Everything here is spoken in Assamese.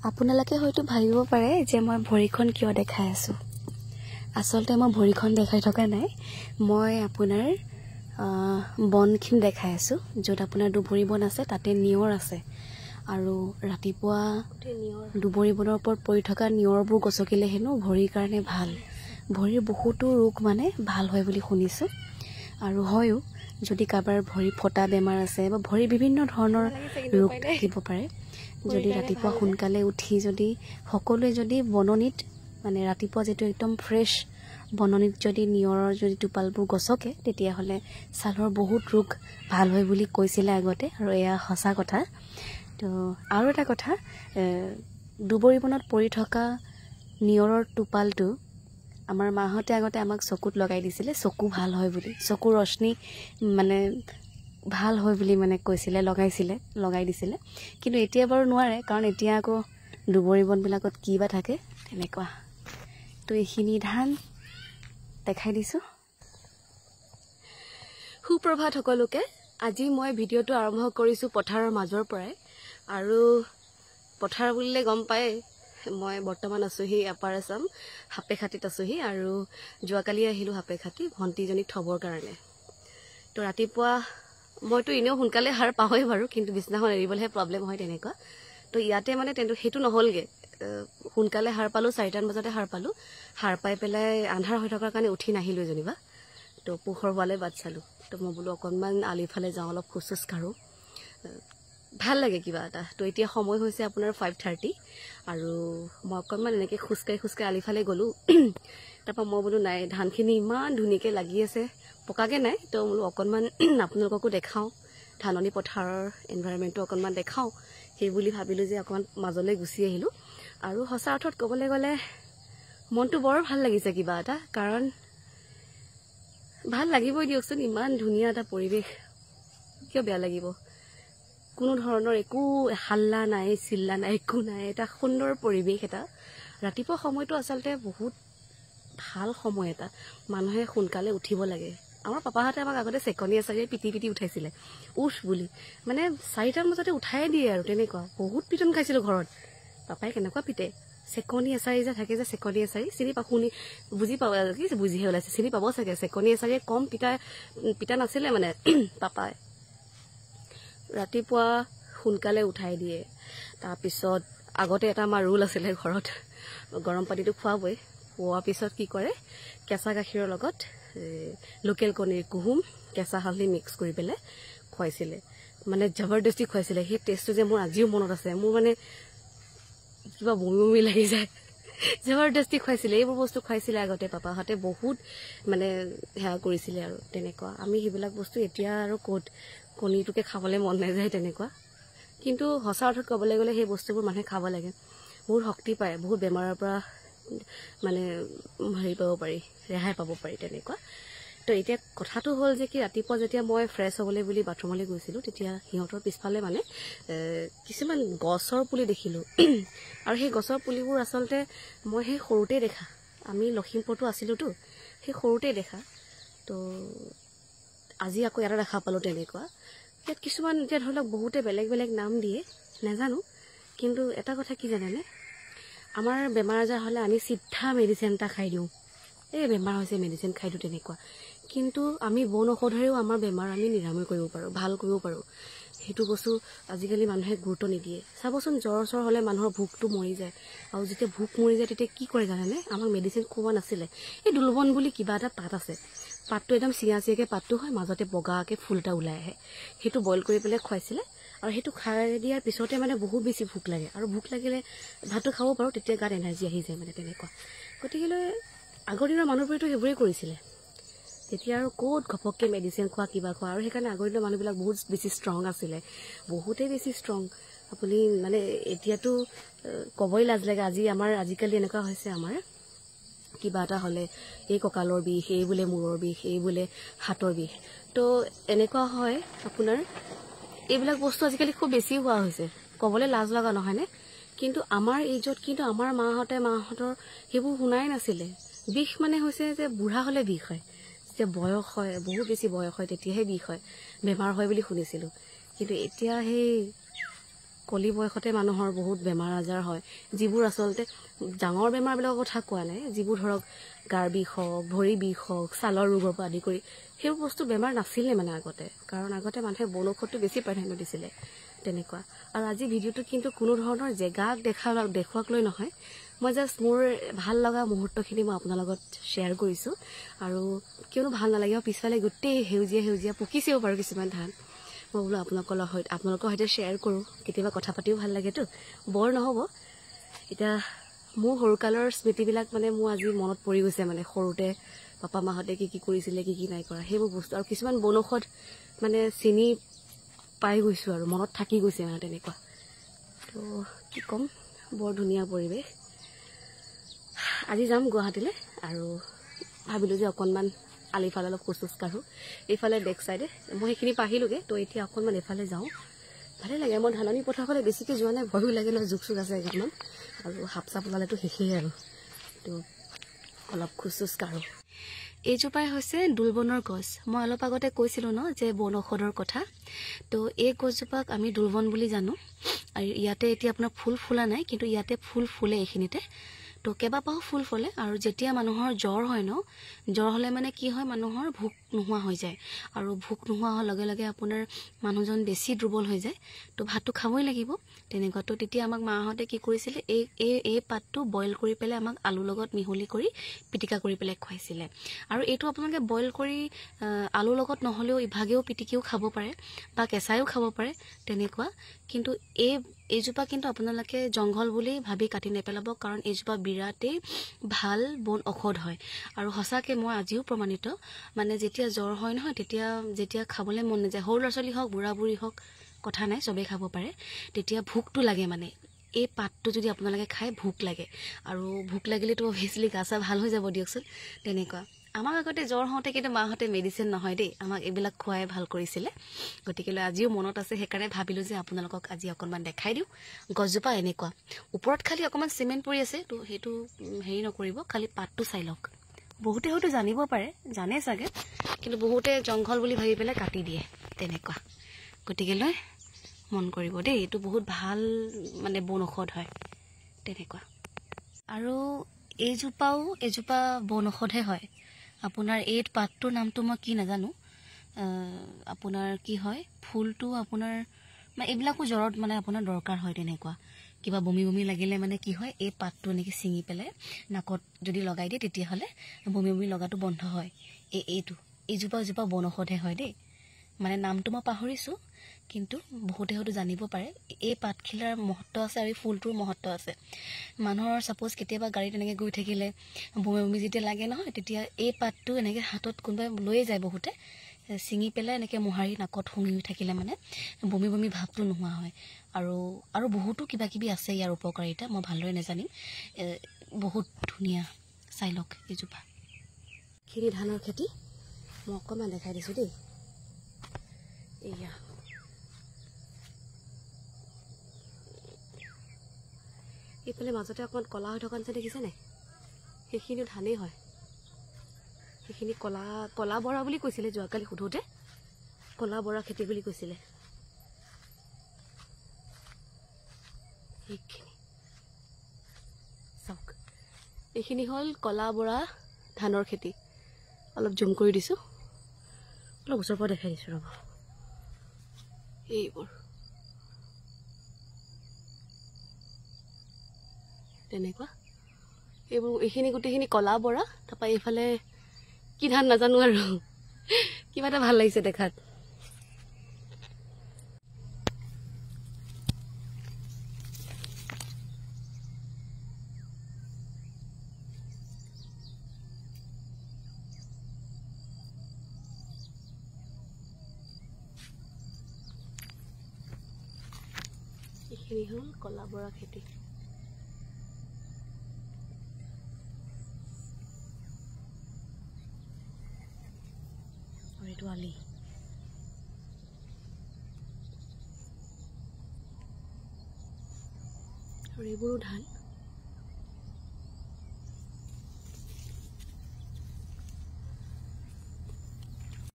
আপোনালোকে হয়তো ভাবিব পাৰে যে মই ভৰিখন কিয় দেখাই আছো। আসলতে মই ভৰিখন দেখাই থকা নাই, মই আপোনাৰ বনখিনি দেখাই আছো, য'ত আপোনাৰ দুবৰি বন আছে, তাতে নিয়ৰ আছে। আৰু ৰাতিপুৱা দুবৰি বনৰ ওপৰত পৰি থকা নিয়ৰবোৰ গছকিলে হেনো ভৰিৰ কাৰণে ভাল। ভৰিৰ বহুতো ৰোগ মানে ভাল হয় বুলি শুনিছোঁ। আৰু হয়ও, যদি কাৰোবাৰ ভৰি ফটা বেমাৰ আছে বা ভৰি বিভিন্ন ধৰণৰ ৰোগ থাকিব পাৰে, যদি ৰাতিপুৱা সোনকালে উঠি যদি সকলোৱে যদি বননিত মানে ৰাতিপুৱা যেটো একদম ফ্ৰেছ বননিত যদি নিয়ৰৰ যদি টোপালবোৰ গছকে, তেতিয়াহ'লে ছালৰ বহুত ৰোগ ভাল হয় বুলি কৈছিলে আগতে, আৰু এয়া সঁচা কথা। তো আৰু এটা কথা, দুবৰি বনত পৰি থকা নিয়ৰৰ টোপালটো আমাৰ মাহঁতে আগতে আমাক চকুত লগাই দিছিলে, চকু ভাল হয় বুলি, চকুৰ ৰশ্মি মানে ভাল হয় বুলি মানে কৈছিলে, লগাই দিছিলে। কিন্তু এতিয়া বাৰু নোৱাৰে, কাৰণ এতিয়া আকৌ দুবৰি বনবিলাকত কি বা থাকে তেনেকুৱা। তো এইখিনি ধান দেখাই দিছোঁ। সুপ্ৰভাত সকলোকে। আজি মই ভিডিঅ'টো আৰম্ভ কৰিছোঁ পথাৰৰ মাজৰ পৰাই। আৰু পথাৰ বুলিলে গম পায়, মই বৰ্তমান আছোঁহি আপাৰ আছাম সাপেখাতিত আছোঁহি। আৰু যোৱাকালি আহিলোঁ সাপেখাতি ভণ্টিজনীক থ'বৰ কাৰণে। তো ৰাতিপুৱা মইতো এনেও সোনকালে সাৰ পাওঁৱেই বাৰু, কিন্তু বিছনাখন এৰিবলৈহে প্ৰব্লেম হয় তেনেকুৱা। তো ইয়াতে মানে সেইটো নহ'লগৈ, সোনকালে সাৰ পালোঁ, 4টামান বজাতে সাৰ পালোঁ। সাৰ পাই পেলাই আন্ধাৰ হৈ থকাৰ কাৰণে উঠি নাহিলোঁ যেনিবা। তো পোহৰ হোৱালৈ বাট চালোঁ। তো মই বোলো অকণমান আলিফালে যাওঁ, অলপ খোজ কাঢ়োঁ, ভাল লাগে কিবা এটা। তো এতিয়া সময় হৈছে আপোনাৰ 5:30, আৰু মই অকণমান এনেকৈ খোজকাঢ়ি আলিফালে গ'লোঁ। তাৰপৰা মই বোলো নাই, ধানখিনি ইমান ধুনীয়াকৈ লাগি আছে, পকাকৈ নাই। তো বোলো অকণমান আপোনালোককো দেখাওঁ, ধাননি পথাৰৰ এনভাইৰনমেণ্টটো অকণমান দেখাওঁ, সেই বুলি ভাবিলোঁ যে অকণমান মাজলৈ গুচি আহিলোঁ। আৰু সঁচা অৰ্থত ক'বলৈ গ'লে মনটো বৰ ভাল লাগিছে কিবা এটা, কাৰণ ভাল লাগিবই দিয়কচোন, ইমান ধুনীয়া এটা পৰিৱেশ, কিয় বেয়া লাগিব। কোনো ধৰণৰ একো হাল্লা নাই, চিল্লা নাই, একো নাই, এটা সুন্দৰ পৰিৱেশ এটা। ৰাতিপুৱা সময়টো আচলতে বহুত ভাল সময় এটা, মানুহে সোনকালে উঠিব লাগে। আমাৰ পাপাহঁতে আমাক আগতে চেকনি এচাৰিয়ে পিটি উঠাইছিলে, উঠ বুলি, মানে 4টামান বজাতে উঠাই দিয়ে আৰু তেনেকুৱা। বহুত পিটন খাইছিলোঁ ঘৰত, পাপাই কেনেকুৱা পিটে। চেকনি এচাৰি যে থাকে যে, চেকনি এচাৰি চিনি বুজি পাব, কি বুজিহে ওলাইছে, চিনি পাব চাগে। চেকনি এচাৰিয়ে কম পিটা নাছিলে মানে পাপাই। ৰাতিপুৱা সোনকালে উঠাই দিয়ে। তাৰপিছত আগতে এটা আমাৰ ৰুল আছিলে ঘৰত, গৰম পানীটো খুৱাবই। খোৱাৰ পিছত কি কৰে, কেঁচা গাখীৰৰ লগত লোকেল কণীৰ কুহুম, কেঁচা হালধি মিক্স কৰি পেলাই খুৱাইছিলে, মানে জবৰদস্তি খুৱাইছিলে। সেই টেষ্টটো যে মোৰ আজিও মনত আছে, মোৰ মানে কিবা বমি লাগি যায়। জবৰদস্তি খুৱাইছিলে, এইবোৰ বস্তু খুৱাইছিলে আগতে পাপাহঁতে, বহুত মানে সেয়া কৰিছিলে আৰু তেনেকুৱা। আমি সেইবিলাক বস্তু এতিয়া আৰু ক'ত, কণীটোকে খাবলৈ মন নাযায় তেনেকুৱা। কিন্তু সঁচা অৰ্থত ক'বলৈ গ'লে সেই বস্তুবোৰ মানুহে খাব লাগে, বহুত শক্তি পায়, বহুত বেমাৰৰ পৰা মানে পাব পাৰি, ৰেহাই পাব পাৰি তেনেকুৱা। তো এতিয়া কথাটো হ'ল যে কি, ৰাতিপুৱা যেতিয়া মই ফ্ৰেছ হ'বলৈ বুলি বাথৰুমলৈ গৈছিলোঁ, তেতিয়া সিহঁতৰ পিছফালে মানে কিছুমান গছৰ পুলি দেখিলোঁ। আৰু সেই গছৰ পুলিবোৰ আচলতে মই সেই সৰুতেই দেখা, আমি লখিমপুৰতো আছিলোঁতো, সেই সৰুতেই দেখা। তো আজি আকৌ এটা দেখা পালোঁ তেনেকুৱা। ইয়াত কিছুমান এতিয়া ধৰি লওক বহুতে বেলেগ নাম দিয়ে, নাজানো। কিন্তু এটা কথা কি জানেনে, আমাৰ বেমাৰ আজাৰ হ'লে আমি চিধা মেডিচিন এটা খাই দিওঁ, এই বেমাৰ হৈছে মেডিচিন খাই দিওঁ তেনেকুৱা। কিন্তু আমি বন ঔষধেৰেও আমাৰ বেমাৰ আমি নিৰাময় কৰিব পাৰোঁ, ভাল কৰিব পাৰোঁ। সেইটো বস্তু আজিকালি মানুহে গুৰুত্ব নিদিয়ে। চাবচোন, জ্বৰ হ'লে মানুহৰ ভোকটো মৰি যায়, আৰু যেতিয়া ভোক মৰি যায় তেতিয়া কি কৰে জানেনে, আমাক মেডিচিন খোৱা নাছিলে। এই দুলবন বুলি কিবা এটা পাত আছে, পাতটো একদম চিয়াকৈ পাতটো হয়, মাজতে বগাকৈ ফুল এটা ওলাই আহে, সেইটো বইল কৰি পেলাই খুৱাইছিলে। আৰু সেইটো খাই দিয়াৰ পিছতে মানে বহুত বেছি ভোক লাগে, আৰু ভোক লাগিলে ভাতটো খাব পাৰোঁ, তেতিয়া গাত এনাৰ্জি আহি যায় মানে তেনেকুৱা। গতিকেলৈ আগৰ দিনৰ মানুহবোৰেতো সেইবোৰেই কৰিছিলে। তেতিয়া আৰু ক'ত ঘপককৈ মেডিচিন খোৱা, কিবা খোৱা। আৰু সেইকাৰণে আগৰ দিনৰ মানুহবিলাক বহুত বেছি ষ্ট্ৰং আছিলে, বহুতেই বেছি ষ্ট্ৰং। আপুনি মানে এতিয়াতো ক'বই লাজ লাগে। আজিকালি এনেকুৱা হৈছে, আমাৰ কিবা এটা হ'লে এই কঁকালৰ বিষ, এই বোলে মূৰৰ বিষ, এই বোলে হাতৰ বিষ। তো এনেকুৱা হয় আপোনাৰ, এইবিলাক বস্তু আজিকালি খুব বেছি হোৱা হৈছে, ক'বলৈ লাজ লগা নহয়নে? কিন্তু আমাৰ এইজত, কিন্তু আমাৰ মাহঁতৰ সেইবোৰ শুনাই নাছিলে। বিষ মানে হৈছে যে বুঢ়া হ'লে বিষ হয়, যেতিয়া বয়স হয়, বহুত বেছি বয়স হয়, তেতিয়াহে বিষ হয়, বেমাৰ হয় বুলি শুনিছিলোঁ। কিন্তু এতিয়া সেই কলি বয়সতে মানুহৰ বহুত বেমাৰ আজাৰ হয়, যিবোৰ আচলতে ডাঙৰ বেমাৰবিলাকৰ কথা কোৱা নাই, যিবোৰ ধৰক গাৰ বিষ হওক, ভৰি বিষ হওক, ছালৰ ৰোগৰ পৰা আদি কৰি সেইবোৰ বস্তু বেমাৰ নাছিলে মানে আগতে, কাৰণ আগতে মানুহে বন ঔষধটো বেছি প্ৰাধান্য দিছিলে তেনেকুৱা। আৰু আজি ভিডিঅ'টো কিন্তু কোনো ধৰণৰ জেগাক দেখুৱাক লৈ নহয়, মই জাষ্ট মোৰ ভাল লগা মুহূৰ্তখিনি মই আপোনাৰ লগত শ্বেয়াৰ কৰিছোঁ। আৰু কিয়নো ভাল নালাগে, পিছফালে গোটেই সেউজীয়া সেউজীয়া পকিছেও বাৰু কিছুমান ধান, মই বোলো আপোনালোকৰ সৈতে শ্বেয়াৰ কৰোঁ। কেতিয়াবা কথা পাতিও ভাল লাগেতো, বৰ নহ'ব। এতিয়া মোৰ সৰুকালৰ স্মৃতিবিলাক মানে মোৰ আজি মনত পৰি গৈছে, মানে সৰুতে পাপা মাহঁতে কি কি কৰিছিলে, কি কি নাই কৰা সেইবোৰ বস্তু, আৰু কিছুমান বনৌষধ মানে চিনি পাই গৈছোঁ আৰু মনত থাকি গৈছে মানে তেনেকুৱা। তো কি ক'ম, বৰ ধুনীয়া পৰিৱেশ। আজি যাম গুৱাহাটীলৈ, আৰু ভাবিলোঁ যে অকণমান আলিফালে অলপ খোজ কাঢ়োঁ। এইফালে বেক চাইডে মই সেইখিনি পাহিলোগৈ, তো এতিয়া অকণমান এইফালে যাওঁ। ভালেই লাগে, মই ধাননি পথাৰফালে বেছিকৈ যোৱা নাই, ভয়ো লাগে ন, জোক চোক আছে এগালমান, আৰু সাপ চাপ ওলালেতো শেষেই আৰু। তো অলপ খোজ কাঢ়োঁ। এইজোপাই হৈছে দোলবনৰ গছ। মই অলপ আগতে কৈছিলোঁ ন যে বন ঔষধৰ কথা, তো এই গছজোপাক আমি দোলবন বুলি জানো। আৰু ইয়াতে এতিয়া আপোনাৰ ফুল ফুলা নাই, কিন্তু ইয়াতে ফুল ফুলে এইখিনিতে। তো কেইবাপাহো ফুল ফুলে, আৰু যেতিয়া মানুহৰ জ্বৰ হয় ন, জ্বৰ হ'লে মানে কি হয়, মানুহৰ ভোক নোহোৱা হৈ যায়, আৰু ভোক নোহোৱা হোৱাৰ লগে লগে আপোনাৰ মানুহজন বেছি দুৰ্বল হৈ যায়, তো ভাতটো খাবই লাগিব তেনেকুৱা। তো তেতিয়া আমাক মাহঁতে কি কৰিছিলে, এই পাতটো বইল কৰি পেলাই আমাক আলুৰ লগত মিহলি কৰি পিটিকা কৰি পেলাই খুৱাইছিলে। আৰু এইটো আপোনালোকে বইল কৰি আলুৰ লগত নহ'লেও ইভাগেও পিটিকিও খাব পাৰে, বা কেঁচাইও খাব পাৰে তেনেকুৱা। কিন্তু এইজোপা কিন্তু আপোনালোকে জংঘল বুলি ভাবি কাটি নেপেলাব, কাৰণ এইজোপা বিৰাটেই ভাল বন ঔষধ হয়। আৰু সঁচাকৈ মই আজিও প্ৰমাণিত, মানে যেতিয়া জ্বৰ হয় নহয়, যেতিয়া খাবলৈ মন নাযায়, সৰু ল'ৰা ছোৱালী হওক, বুঢ়া বুঢ়ী হওক, কথা নাই, চবেই খাব পাৰে, তেতিয়া ভোকটো লাগে মানে। এই পাতটো যদি আপোনালোকে খায়, ভোক লাগে, আৰু ভোক লাগিলেতো অভিয়াছলি গা চা ভাল হৈ যাব দিয়কচোন তেনেকুৱা। আমাক আগতে জ্বৰ হওঁতে কিন্তু মাহঁতে মেডিচিন নহয় দেই, আমাক এইবিলাক খুৱাই ভাল কৰিছিলে। গতিকেলৈ আজিও মনত আছে, সেইকাৰণে ভাবিলোঁ যে আপোনালোকক আজি অকণমান দেখাই দিওঁ। গছজোপা এনেকুৱা, ওপৰত খালি অকণমান চিমেণ্ট পৰি আছে, তো সেইটো হেৰি নকৰিব, খালি পাতটো চাই লওক। বহুতে হয়তো জানিব পাৰে, জানে চাগে, কিন্তু বহুতে জংঘল বুলি ভাবি পেলাই কাটি দিয়ে তেনেকুৱা। গতিকেলৈ মন কৰিব দেই, এইটো বহুত ভাল মানে বন ঔষধ হয় তেনেকুৱা। আৰু এজোপা বন ঔষধহে হয়। আপোনাৰ এই পাতটোৰ নামটো মই কি নাজানো, আপোনাৰ কি হয়, ফুলটো আপোনাৰ মানে এইবিলাকো জ্বৰত মানে আপোনাৰ দৰকাৰ হয় তেনেকুৱা। কিবা বমি বমি লাগিলে মানে কি হয়, এই পাতটো এনেকৈ ছিঙি পেলাই নাকত যদি লগাই দিয়ে, তেতিয়াহ'লে বমি বমি লগাটো বন্ধ হয়। এইজোপা বন ঔষধহে হয় দেই, মানে নামটো মই পাহৰিছোঁ, কিন্তু বহুতে হয়তো জানিব পাৰে। এই পাতখিলাৰ মহত্ব আছে, আৰু এই ফুলটোৰ মহত্ব আছে। মানুহৰ ছাপ'জ কেতিয়াবা গাড়ীত এনেকৈ গৈ থাকিলে বমি বমি যেতিয়া লাগে নহয়, তেতিয়া এই পাতটো এনেকৈ হাতত কোনোবাই লৈয়ে যায়, বহুতে ছিঙি পেলাই এনেকৈ মোহাৰি নাকত শুঙি থাকিলে মানে বমি বমি ভাৱটো নোহোৱা হয়। আৰু বহুতো কিবা কিবি আছে ইয়াৰ উপকাৰিতা, মই ভালদৰে নাজানিম। বহুত ধুনীয়া, চাই লওক এইজোপা। খিনি ধানৰ খেতি মই অকণমান দেখাই দিছোঁ দেই। এয়া এইফালে মাজতে অকণমান ক'লা হৈ থকা নিচিনা দেখিছে নাই, সেইখিনিও ধানেই হয়। সেইখিনি কলা বৰা বুলি কৈছিলে, যোৱাকালি সোধোতে কলা বৰা খেতি বুলি কৈছিলে। এইখিনি চাওক, এইখিনি হ'ল কলা বৰা ধানৰ খেতি। অলপ জুম কৰি দিছোঁ, অলপ ওচৰৰ পৰা দেখাই দিছোঁ ৰ'ব। এইবোৰ তেনেকুৱা, এইখিনি গোটেইখিনি কলা বৰা। তাৰপৰা এইফালে কি ধান নাজানো, আৰু কিবা এটা ভাল লাগিছে দেখাত। এইখিনি হ'ল কলা বৰা খেতি। আৰু এইটো আলি। আৰু এইবোৰো ধান।